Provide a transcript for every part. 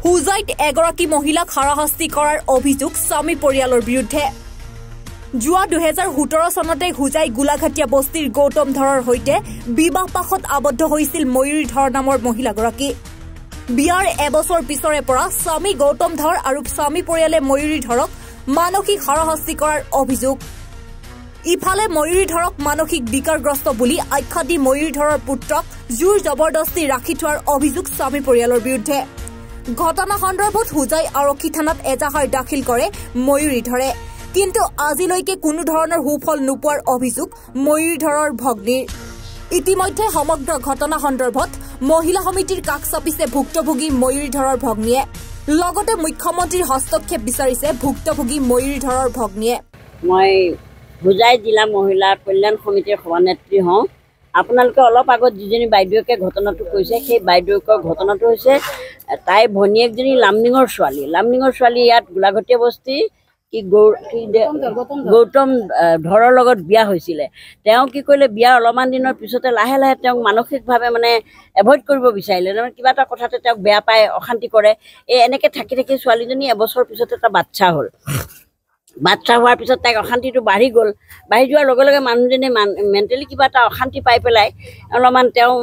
হুজাইত এগৰাকী মহিলাক হাৰাশাস্তি কৰাৰ অভিযোগ স্বামী পৰিয়ালৰ বিৰুদ্ধে। যোৱা 2017 চনতে হুজাই গোলাঘাটিয়া বস্তিৰ গৌতম ধৰৰ সৈতে বিবাহ পাশত আবদ্ধ হৈছিল ময়ূৰী ধৰ নামৰ মহিলাগৰাকী। বিয়াৰ এবছৰ পিছৰে পৰা স্বামী গৌতম ধৰ আৰু স্বামী পৰিয়ালে ময়ূৰী ধৰক মানসিক হাৰাশাস্তি কৰাৰ অভিযোগ। ইফালে ময়ূৰী ধৰক মানসিক বিকাৰগ্ৰস্ত বুলি আখ্যা দি ময়ূৰী ধৰৰ পুত্ৰক জোৰ জবৰদস্তি ৰাখি থোৱাৰ অভিযোগ স্বামী পৰিয়ালৰ বিৰুদ্ধে। ঘটনা সন্দৰ্ভত হুজাই আৰক্ষী থানাত এজাহাৰ দাখিল কৰে ময়ূৰী ধৰে, কিন্তু আজিলৈকে কোনো ধৰণৰ সুফল নোপোৱাৰ অভিযোগ ময়ূৰী ধৰৰ ভগ্নীৰ। ইতিমধ্যে সমগ্ৰ ঘটনা সন্দৰ্ভত মহিলা সমিতিৰ কাষ চাপিছে ভুক্তভোগী ময়ূৰী ধৰৰ ভগ্নীয়ে। লগতে মুখ্যমন্ত্ৰীৰ হস্তক্ষেপ বিচাৰিছে ভুক্তভোগী ময়ূৰী ধৰৰ ভগ্নীয়ে। মই হুজাই জিলা মহিলা কল্যাণ সমিতিৰ সভানেত্ৰী হওঁ। আপোনালোকে অলপ আগত যিজনী বাইদেউকে ঘটনাটো কৈছে, সেই বাইদেউকৰ ঘটনাটো হৈছে তাইৰ ভনীয়েকজনী লামডিঙৰ ছোৱালী ইয়াত গোলাঘাটিয়া বস্তি গৌতম ধৰৰ লগত বিয়া হৈছিলে। তেওঁ কি কৰিলে, বিয়াৰ অলপমান দিনৰ পিছতে লাহে লাহে তেওঁক মানসিকভাৱে এভইড কৰিব বিচাৰিলে। তাৰমানে কিবা এটা কথাতে তেওঁক বেয়া পায়, অশান্তি কৰে। এনেকৈ থাকি থাকি ছোৱালীজনী এবছৰ পিছতে এটা বাচ্চা হ'ল। বাচ্চা হোৱাৰ পিছত তাইক অশান্তিটো বাঢ়ি গ'ল। বাঢ়ি যোৱাৰ লগে লগে মানুহজনী মেণ্টেলি কিবা এটা অশান্তি পাই পেলাই অলপমান তেওঁ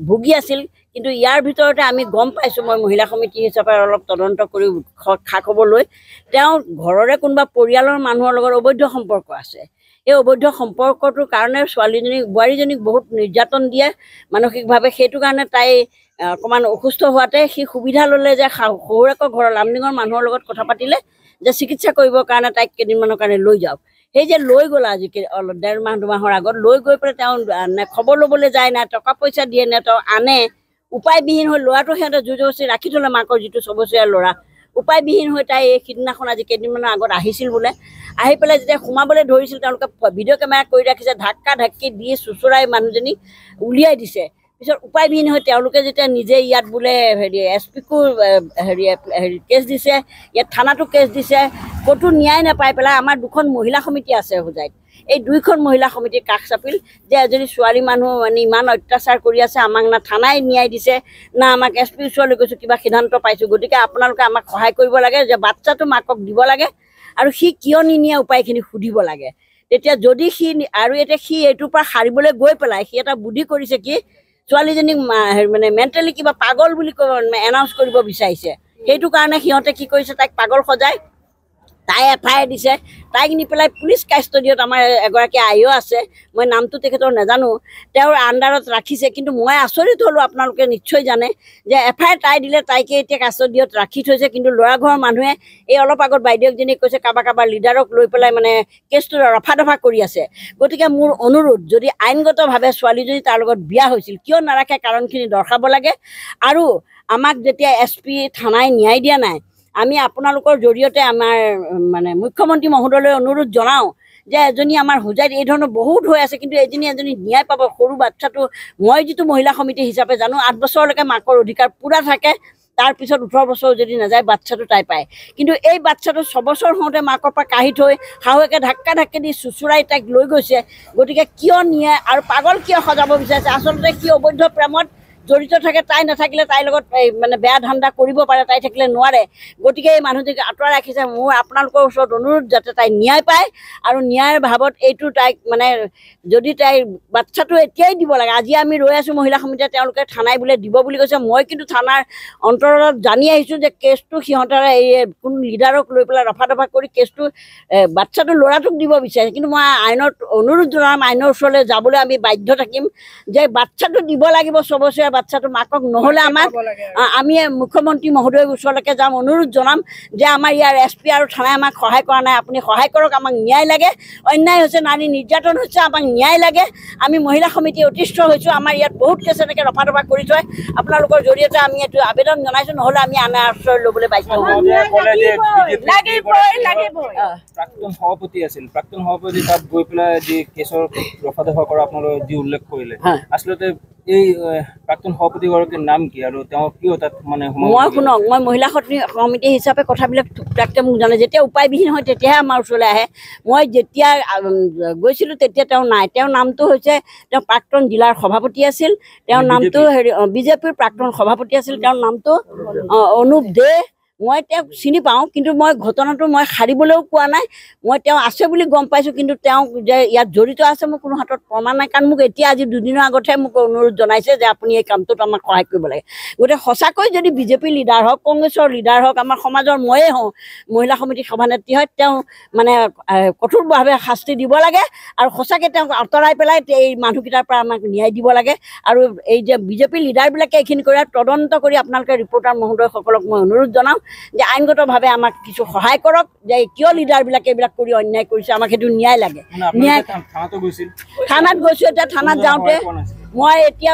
ভুগি আছিল। কিন্তু ইয়াৰ ভিতৰতে আমি গম পাইছোঁ, মই মহিলা সমিতি হিচাপে অলপ তদন্ত কৰি খা খবৰ লৈ, তেওঁ ঘৰৰে কোনোবা পৰিয়ালৰ মানুহৰ লগত অবৈধ সম্পৰ্ক আছে। এই অবৈধ সম্পৰ্কটোৰ কাৰণে বোৱাৰীজনীক বহুত নিৰ্যাতন দিয়ে মানসিকভাৱে। সেইটো কাৰণে তাই অকণমান অসুস্থ হোৱাতে সি সুবিধা ল'লে যে শহুৰেকৰ ঘৰৰ লামডিঙৰ মানুহৰ লগত কথা পাতিলে যে চিকিৎসা কৰিবৰ কাৰণে তাইক কেইদিনমানৰ কাৰণে লৈ যাওক। সেই যে লৈ গ'ল আজি অলপ 1.5 মাহ 2 মাহৰ আগত লৈ গৈ পেলাই তেওঁ নে খবৰ ল'বলৈ যায়, না টকা পইচা দিয়ে, নে তেওঁ আনে। উপায়বিহীন হৈ ল'ৰাটো সিহঁতে জোৰ জবৰদস্তি ৰাখি থ'লে, মাকৰ যিটো 6 বছৰীয়া ল'ৰা। উপায়বিহীন হৈ তাই সিদিনাখন আজি কেইদিনমানৰ আগত আহিছিল বোলে। আহি পেলাই যেতিয়া সোমাবলৈ ধৰিছিল, তেওঁলোকে ভিডিঅ' কেমেৰা কৰি ৰাখিছে, ধাক্কা ধাক্কি দি চুচৰাই মানুহজনীক উলিয়াই দিছে। পিছত উপায়বিহীন হৈ তেওঁলোকে যেতিয়া নিজে ইয়াত বোলে SP-কো কেছ দিছে, ইয়াত থানাতো কেছ দিছে, ক'তো ন্যায় নাপাই পেলাই আমাৰ 2খন মহিলা সমিতি আছে হুজাইত। এই 2খন মহিলা সমিতিৰ কাষ চাপিল যে এজনী ছোৱালী মানুহ ইমান অত্যাচাৰ কৰি আছে, আমাক না থানাই ন্যায় দিছে, না আমাক SP ওচৰলৈ গৈছোঁ কিবা সিদ্ধান্ত পাইছোঁ। গতিকে আপোনালোকে আমাক সহায় কৰিব লাগে যে বাচ্চাটো মাকক দিব লাগে, আৰু সি কিয় নিনিয়ে উপায়খিনি সুধিব লাগে। তেতিয়া যদি এতিয়া সি এইটোৰ পৰা সাৰিবলৈ গৈ পেলাই সি এটা বুদ্ধি কৰিছে, কি ছোৱালীজনীক মেণ্টেলি কিবা পাগল বুলি এনাউন্স কৰিব বিচাৰিছে। সেইটো কাৰণে সিহঁতে কি কৰিছে, তাইক পাগল সজাই তাই FIR দিছে। তাইক নি পেলাই পুলিচ কাষ্টডিয়ত আমাৰ এগৰাকী আইও আছে, মই নামটো তেখেতৰ নাজানো, তেওঁৰ আণ্ডাৰত ৰাখিছে। কিন্তু মই আচৰিত হ'লোঁ, আপোনালোকে নিশ্চয় জানে যে FIR তাই দিলে, তাইকে এতিয়া কাষ্টডিয়ত ৰাখি থৈছে। কিন্তু ল'ৰা ঘৰৰ মানুহে এই অলপ আগত বাইদেউজনীক কৈছে কাৰোবাৰ লিডাৰক লৈ পেলাই কেছটো ৰফা দফা কৰি আছে। গতিকে মোৰ অনুৰোধ, যদি আইনগতভাৱে ছোৱালীজনী তাৰ লগত বিয়া হৈছিল, কিয় নাৰাখে কাৰণখিনি দৰ্শাব লাগে। আৰু আমাক যেতিয়া SP থানাই ন্যায় দিয়া নাই, আমি আপোনালোকৰ জৰিয়তে আমাৰ মুখ্যমন্ত্ৰী মহোদয়লৈ অনুৰোধ জনাওঁ যে এজনী আমাৰ হুজাইত এই ধৰণৰ বহুত হৈ আছে, কিন্তু এজনী ন্যায় পাব। সৰু বাচ্চাটো মই যিটো মহিলা সমিতি হিচাপে জানো, 8 বছৰলৈকে মাকৰ অধিকাৰ পূৰা থাকে। তাৰপিছত 18 বছৰ যদি নাযায় বাচ্চাটো তাই পায়। কিন্তু এই বাচ্চাটো 6 বছৰ হওঁতে মাকৰ পৰা কাঢ়ি থৈ শাহুৱেকে ধাক্কা ধাক্কি দি চুচুৰাই তাইক লৈ গৈছে। গতিকে কিয় নিয়ে আৰু পাগল কিয় সজাব বিচাৰিছে? আচলতে সি অবৈধ প্ৰেমত জড়িত থাকে। তাই নাথাকিলে তাইৰ লগত বেয়া ধান্দা কৰিব পাৰে, তাই থাকিলে নোৱাৰে। গতিকে এই মানুহজনীক আঁতৰাই ৰাখিছে। মোৰ আপোনালোকৰ ওচৰত অনুৰোধ, যাতে তাই ন্যায় পায়, আৰু ন্যায়ৰ ভাৱত এইটো তাইক যদি তাইৰ বাচ্চাটো এতিয়াই দিব লাগে। আজি আমি ৰৈ আছোঁ মহিলা সমিতিয়ে, তেওঁলোকে থানাই বোলে দিব বুলি কৈছে। মই কিন্তু থানাৰ অন্তৰত জানি আহিছোঁ যে কেছটো সিহঁতৰে কোন লিডাৰক লৈ পেলাই ৰফা দফা কৰি কেছটো বাচ্চাটো ল'ৰাটোক দিব বিচাৰিছে। কিন্তু মই আইনত অনুৰোধ জনাম, আইনৰ ওচৰলৈ যাবলৈ আমি বাধ্য থাকিম যে বাচ্চাটো দিব লাগিব। 6 বছৰীয়া বাচ্চাটো মাকক নহ'লে আমি মুখ্যমন্ত্ৰী মহোদয়ৰ ওচৰলৈকে যাম, অনুৰোধ জনাম যে আমাৰ ইয়াৰ SP আৰু থানাই আমাক সহায় কৰা নাই, আপুনি সহায় কৰক, আমাক ন্যায় লাগে। অন্যায় হৈছে, নাৰী নিৰ্যাতন হৈছে, আমাক ন্যায় লাগে। আমি মহিলা সমিতি অতিষ্ঠ হৈছোঁ। আমাৰ ইয়াত বহুত কেছ এনেকৈ ৰফা দফা কৰি থয়। আপোনালোকৰ জৰিয়তে আমি এইটো আবেদন জনাইছোঁ, নহ'লে আমি আনে আশ্ৰয় ল'বলৈ বাধ্য হ'ম। প্ৰাক্তন সভাপতি আছিল, প্ৰাক্তন সভাপতি তাত গৈ পেলাই যি কেছৰ ৰফা দফা কৰা আপোনালোকে যি উল্লেখ কৰিলে, আচলতে এই প্ৰাক্তন সভাপতিগৰাকীৰ নাম কি আৰু তেওঁ কিয় তাত মানে মই শুনক, মই মহিলা সমিতি হিচাপে কথাবিলাক টুকটাককৈ মোক জানে। যেতিয়া উপায়বিহীন হয় তেতিয়াহে আমাৰ ওচৰলৈ আহে। মই যেতিয়া গৈছিলোঁ তেতিয়া তেওঁ নাই। তেওঁৰ নামটো হৈছে, তেওঁ প্ৰাক্তন জিলাৰ সভাপতি আছিল। তেওঁৰ নামটো বিজেপিৰ প্ৰাক্তন সভাপতি আছিল। তেওঁৰ নামটো অনুপ দে। মই তেওঁক চিনি পাওঁ, কিন্তু মই ঘটনাটো মই সাৰিবলৈও কোৱা নাই। মই তেওঁ আছে বুলি গম পাইছোঁ, কিন্তু তেওঁ যে ইয়াত জড়িত আছে মোৰ কোনো হাতত প্ৰমাণ নাই। কাৰণ মোক এতিয়া আজি দুদিনৰ আগতহে মোক অনুৰোধ জনাইছে যে আপুনি এই কামটোত আমাক সহায় কৰিব লাগে। গতিকে সঁচাকৈ যদি বিজেপিৰ লিডাৰ হওক, কংগ্ৰেছৰ লিডাৰ হওক, আমাৰ সমাজৰ ময়ে হওঁ, মহিলা সমিতিৰ সভানেত্ৰী হয়, তেওঁ মানে কঠোৰভাৱে শাস্তি দিব লাগে আৰু সঁচাকৈ তেওঁক আঁতৰাই পেলাই এই মানুহকেইটাৰ পৰা আমাক ন্যায় দিব লাগে। আৰু এই যে বিজেপিৰ লিডাৰবিলাকে এইখিনি কৰি তদন্ত কৰি আপোনালোকে ৰিপৰ্টাৰ মহোদয়সকলক মই অনুৰোধ জনাওঁ যে আইনগতভাৱে আমাক কিছু সহায় কৰক, যে কিয় লিডাৰবিলাকে এইবিলাক কৰি অন্যায় কৰিছে, আমাক সেইটো ন্যায় লাগে। ন্যায় থানাত গৈছোঁ। এতিয়া থানাত যাওঁতে মই এতিয়া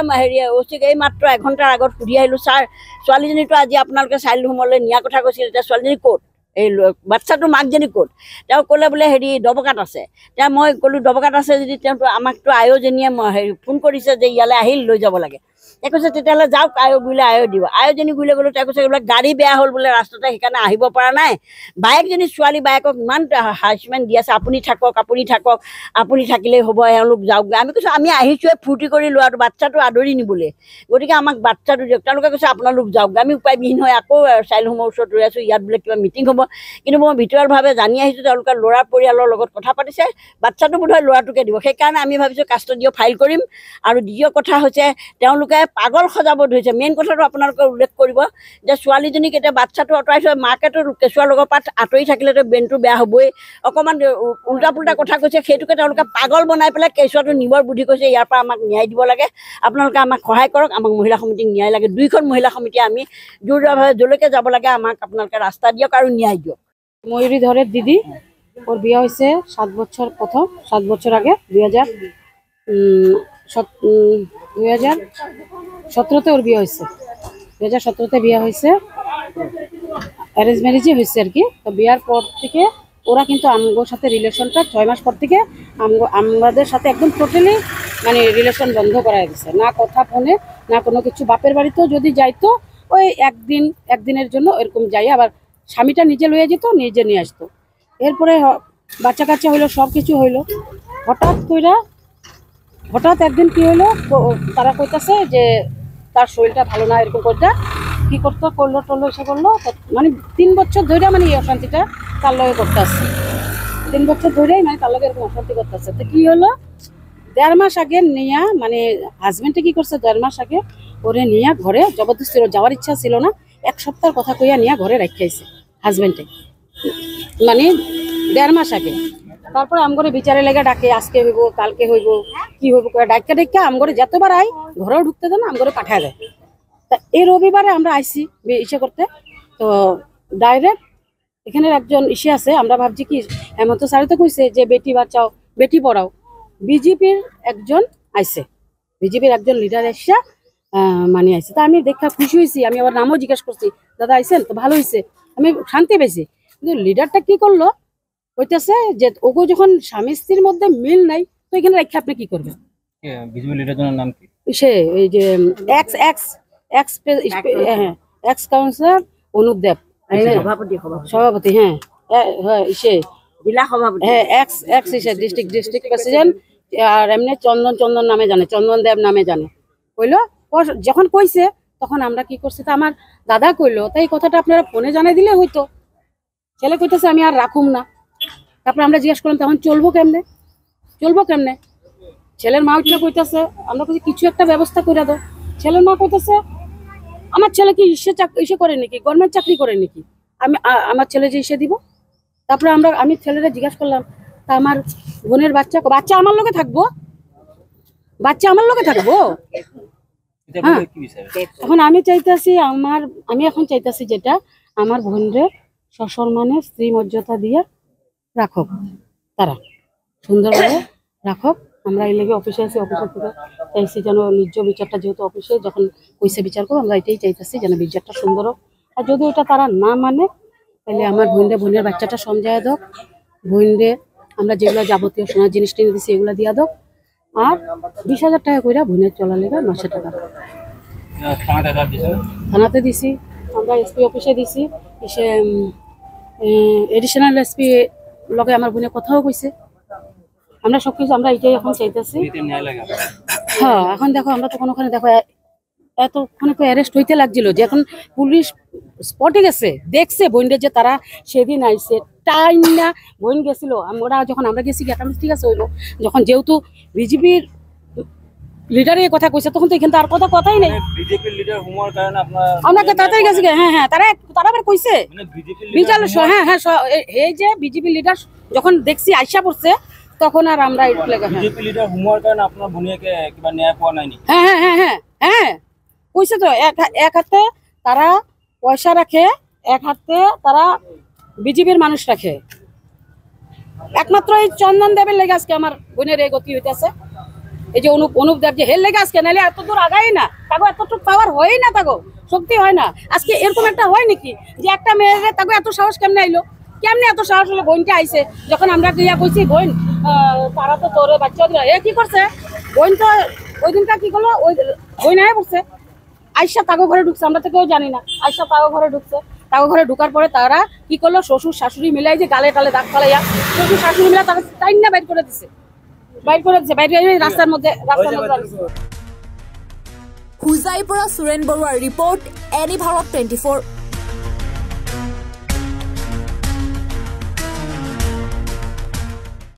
এই মাত্ৰ এঘণ্টাৰ আগত সুধি আহিলোঁ, ছাৰ ছোৱালীজনীটো আজি আপোনালোকে চাইল্ড হোমলৈ নিয়াৰ কথা কৈছিল, এতিয়া ছোৱালীজনী ক'ত, এই বাচ্ছাটোৰ মাকজনী ক'ত? তেওঁ ক'লে বোলে দবকাত আছে। এতিয়া মই ক'লোঁ দবকাত আছে যদি তেওঁতো আমাকতো আয়োজনীয়ে ফোন কৰিছে যে ইয়ালৈ আহিল, লৈ যাব লাগে। তেওঁ কৈছে তেতিয়াহ'লে যাওক, গুৰিলে দিব। আয়োজনী গুৰিলে গ'লোঁ, তেওঁ কৈছে এইবিলাক গাড়ী বেয়া হ'ল বোলে ৰাস্তাতে, সেইকাৰণে আহিব পৰা নাই। বায়েকজনী ছোৱালী বায়েকক ইমান হাৰাচমেণ্ট দি আছে, আপুনি থাকক, আপুনি থাকিলেই হ'ব, এওঁলোক যাওক। আমি কৈছোঁ আমি আহিছোঁৱে ফূৰ্তি কৰি লোৱাটো, বাচ্ছাটো আদৰি নিবলৈ, গতিকে আমাক বাচ্ছাটো দিয়ক। তেওঁলোকে কৈছে আপোনালোক যাওক। আমি উপায়বিহীন হৈ আকৌ চাইল্ড হোমৰ ওচৰত ৰৈ আছোঁ। ইয়াত বোলে কিবা মিটিং হ'ব, কিন্তু মই ভিতৰুৱাভাৱে জানি আহিছোঁ তেওঁলোকে ল'ৰাৰ পৰিয়ালৰ লগত কথা পাতিছে, বাচ্ছাটো বোধহয় ল'ৰাটোকে দিব। সেইকাৰণে আমি ভাবিছোঁ কাষ্টডিও ফাইল কৰিম। আৰু দ্বিতীয় কথা হৈছে তেওঁলোকে পাগল সজাব ধৰিছে। মেইন কথাটো আপোনালোকে উল্লেখ কৰিব যে ছোৱালীজনীক এতিয়া বাচ্ছাটো আঁতৰাই থৈ মাকেতো কেঁচুৱাৰ লগৰ পৰা আঁতৰি থাকিলেতো ব্ৰেইনটো বেয়া হ'বই। অকণমান উল্টা পুল্টা কথা কৈছে, সেইটোকে তেওঁলোকে পাগল বনাই পেলাই কেঁচুৱাটো নিবৰ বুদ্ধি কৈছে। ইয়াৰ পৰা আমাক ন্যায় দিব লাগে, আপোনালোকে আমাক সহায় কৰক, আমাক মহিলা সমিতিক ন্যায় লাগে। দুইখন মহিলা সমিতিয়ে আমি জোৰদাৰভাৱে যলৈকে যাব লাগে আমাক আপোনালোকে ৰাস্তা দিয়ক আৰু ন্যায় দিয়ক। ময়ূরী ধরের দিদি, ওর বিয়ে হয়েছে 7 বছর, প্রথম 7 বছর আগে 2017-তে ওর বিয়ে হয়েছে। 2017-তে বিয়ে হয়েছে, অ্যারেঞ্জ ম্যারেজই হয়েছে আর কি। তো বিয়ার পর থেকে ওরা কিন্তু আমগোর সাথে রিলেশনটা 6 মাস পর থেকে আমাদের সাথে একদম টোটালি মানে রিলেশন বন্ধ করা গেছে। না কথা ফোনে, না কোনো কিছু। বাপের বাড়িতেও যদি যাইতো ওই একদিনের জন্য এরকম যাই, আবার স্বামীটা নিজে লইয়া যেত, নিজে নিয়ে আসতো। এরপরে বাচ্চা কাচ্চা হইলো, সব কিছু হইলো। হঠাৎ একদিন কি হইলো, তারা কইতাছে যে তার শরীরটা ভালো না, এরকম করতে কি করলো এসে করলো। মানে 3 বছর ধরে মানে এই অশান্তিটা তার লগে করতে আসছে। 3 বছর ধরেই মানে তার লগে এরকম অশান্তি করতে আসছে। তো কি হলো, 1.5 মাস আগে নিয়া মানে হাজবেন্ডে কি করছে, 1.5 মাস আগে ওরে নিয়া ঘরে জবরদস্তি, যাওয়ার ইচ্ছা ছিল না, 1 সপ্তাহের কথা কইয়া নিয়া ঘরে রাখাইছে হাজবেন্ডে, মানে 1.5 মাস আগে। তারপরে আমগরে বিচারে লেগে ডাকে, আজকে হইব, কালকে হইব, কি হইব ডাক্কা আমগরে যতবার আই ঘরেও ঢুকতে দেয় না, আমগরে পাঠায় দেয়। তা এই রবিবারে আমরা আইসি ইসে করতে, তো ডাইরেক্ট এখানে একজন ইসে আছে, আমরা ভাবছি কি হেমন্ত স্যার তো কইছে যে বেটি বাঁচাও বেটি পড়াও। বিজেপির একজন আইসে, বিজেপির একজন লিডার এসে মানে আইসে। তা আমি দেখা খুশি হয়েছি, আমি আবার নামও জিজ্ঞেস করছি, দাদা আইসেন তো ভালো হয়েছে, আমি শান্তি পেয়েছি। কিন্তু লিডারটা কি করলো, কইতেছে যে ওগো যখন স্বামী স্ত্রীর মধ্যে মিল নাই, তো এখানে রেখে আপনি কি করবেন? বিজেপি লিডারের নাম কি? সে এই যে এক্স কাউন্সিলর অনুপ দেব, সভাপতি। হ্যাঁ সে জিলা সভাপতি, হ্যাঁ এক্স ডিস্ট্রিক্ট প্রেসিডেন্ট। আর এমনি চন্দন নামে জানে, চন্দন দেব নামে জানে। কইলো, যখন কইছে তখন আমরা কি করছি, তা আমার দাদা কইলো, তাই এই কথাটা আপনারা ফোনে জানাই দিলে হইতো। ছেলে কইতেছে আমি আর রাখুম না। তারপরে আমরা জিজ্ঞেস করলাম তখন চলবো কেমনে? ছেলের মা উঠলে কইতেছে, আমরা কইছি কিছু একটা ব্যবস্থা করে দাও। ছেলের মা কইতেছে আমার ছেলে কি ইসে করে নাকি, গভর্নমেন্ট চাকরি করে নাকি, আমার ছেলে যে ইসে দিব। তারপরে আমি ছেলেরা জিজ্ঞাসা করলাম, তা আমার বোনের বাচ্চা আমার লগে থাকবো, হ্যাঁ। এখন আমি এখন চাইতেছি যেটা আমার বোনরে সসম্মানে স্ত্রী মর্যাদা দিয়ে রাখক, তারা সুন্দরভাবে রাখক। আমরা এই লেগে অফিসে আছি, অফিসের থেকে চাইছি যেন ন্যায্য বিচারটা, যেহেতু অফিসে যখন কইসে বিচার করবো, আমরা এটাই চাইতেছি যেন বিচারটা সুন্দর হোক। আর যদি এটা তারা না মানে, তাহলে আমার বোনের বাচ্চাটা সমঝায় দাও, বোনরে আমরা যেগুলো যাবতীয় সোনার জিনিস টেনে দিচ্ছি এগুলো দিয়া দাও। আর 20,000 টাকা করে বোনের চলার লেগে মাসে টাকা থানাতে দিছি, আমরা এসপি অফিসে দিছি। এসে এডিশনাল এসপি লগে আমার বোনে কথাও কইছে। আমরা সবকিছু আমরা এটাই এখন চাইতেছি। হ্যাঁ, এখন দেখো আমরা তখন ওখানে দেখো এতক্ষণে তো অ্যারেস্ট হইতে লাগছিল, যে এখন পুলিশ স্পটে গেছে, দেখছে বোনদের যে তারা সেদিন আইসে টাইম না বোন গেছিল। ওরা যখন আমরা গেছি ঠিক আছে হইলো, যখন যেহেতু বিজেপির লিডারের কথা কইছে তখন তো এখানে আর কথাই নেই। বিজেপির লিডার হুমার কারণে আমরা তাড়াতাড়ি গেছি। হ্যাঁ, তারা আবার কইছে এই যে বিজেপি লিডার যখন দেখছি আইসা পড়ছে তখন আর আমরা বিজেপি লিডার হুমার কারণে আপনার বোনিয়াকে কিবা ন্যায় পাওয়া নাইনি। হ্যাঁ কইছে তো, এক হাতে তারা পয়সা রাখে, এক হাতে তারা বিজেপির মানুষ রাখে। একমাত্র এই চন্দন দেবের লেগে আজকে আমার বোনের এই গতি হইতেছে। এই যে অনুপ দেব যে হের লেগে আজকে, নাহলে এত দূর আগাই না, তাকে এতটুকু পাওয়ার হয় না, তাকে শক্তি হয় না। আজকে এরকম একটা হয় নাকি যে একটা মেয়ের তাকে এত সাহস কেমনে আইলো, কেমনে এত সাহস হলো? বোনটা আইসে যখন আমরা গিয়া কইছি বোন তারা তো তোর বাচ্চা এ কি করছে, বোন তো ওই দিনটা কি করলো, ওই বোন আয় পড়ছে আইসা তাগো ঘরে ঢুকছে, আমরা তো কেউ জানি না। আইসা তাগো ঘরে ঢুকছে, তাগো ঘরে ঢুকার পরে তারা কি করলো, শ্বশুর শাশুড়ি মিলাই যে গালে টালে দাগ ফালাইয়া শ্বশুর শাশুড়ি মিলা তারা টাইম না বাইর করে দিছে, বাইরে রাস্তার মধ্যে হুজাইৰ পৰা সুৰেণ বৰুৱাৰ ৰিপৰ্ট, এনি ভাৰত 24।